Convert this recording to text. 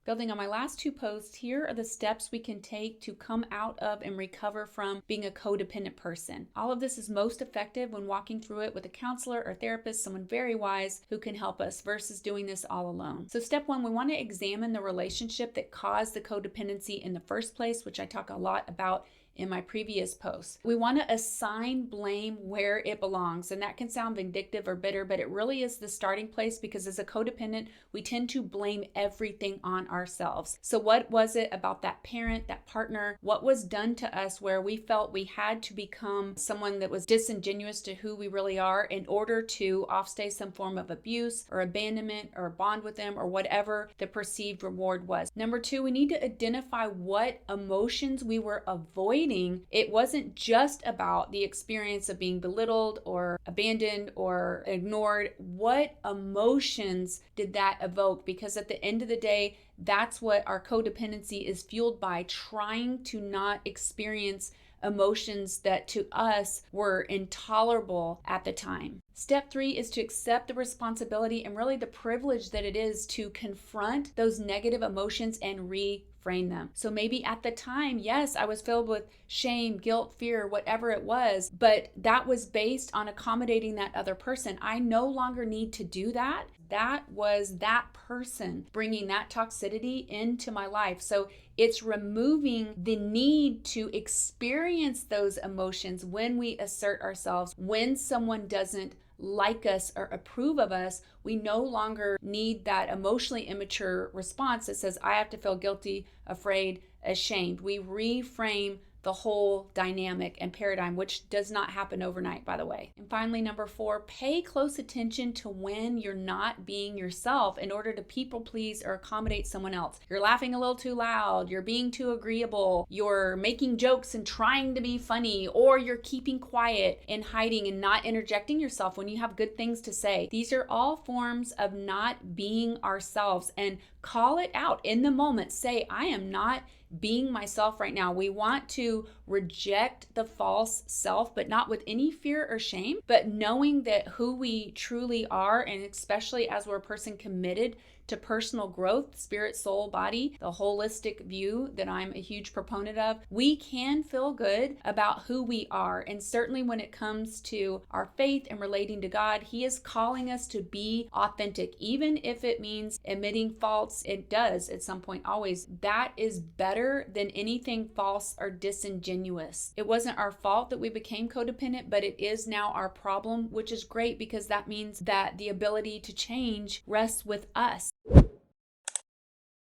Building on my last two posts, here are the steps we can take to come out of and recover from being a codependent person. All of this is most effective when walking through it with a counselor or therapist, someone very wise who can help us versus doing this all alone. So step one, we want to examine the relationship that caused the codependency in the first place, which I talk a lot about in my previous posts. We want to assign blame where it belongs, and that can sound vindictive or bitter, but it really is the starting place, because as a codependent, we tend to blame everything on ourselves. So what was it about that parent, that partner, what was done to us where we felt we had to become someone that was disingenuous to who we really are in order to offstay some form of abuse or abandonment or bond with them or whatever the perceived reward was. Number two, we need to identify what emotions we were avoiding. It wasn't just about the experience of being belittled or abandoned or ignored. What emotions did that evoke? Because at the end of the day, that's what our codependency is fueled by, trying to not experience emotions that to us were intolerable at the time. Step three is to accept the responsibility and really the privilege that it is to confront those negative emotions and reframe them. So maybe at the time, yes, I was filled with shame, guilt, fear, whatever it was, but that was based on accommodating that other person. I no longer need to do that. That was that person bringing that toxicity into my life. So it's removing the need to experience those emotions when we assert ourselves. When someone doesn't like us or approve of us, we no longer need that emotionally immature response that says, I have to feel guilty, afraid, ashamed. We reframe the whole dynamic and paradigm, which does not happen overnight, by the way. And finally, number four, pay close attention to when you're not being yourself in order to people please or accommodate someone else. You're laughing a little too loud, you're being too agreeable, you're making jokes and trying to be funny, or you're keeping quiet and hiding and not interjecting yourself when you have good things to say. These are all forms of not being ourselves, and call it out in the moment. Say, I am not being myself right now. We want to reject the false self, but not with any fear or shame, but knowing that who we truly are, and especially as we're a person committed to personal growth, spirit, soul, body, the holistic view that I'm a huge proponent of, we can feel good about who we are. And certainly when it comes to our faith and relating to God, He is calling us to be authentic, even if it means admitting faults. It does at some point, always. That is better than anything false or disingenuous. It wasn't our fault that we became codependent, but it is now our problem, which is great, because that means that the ability to change rests with us.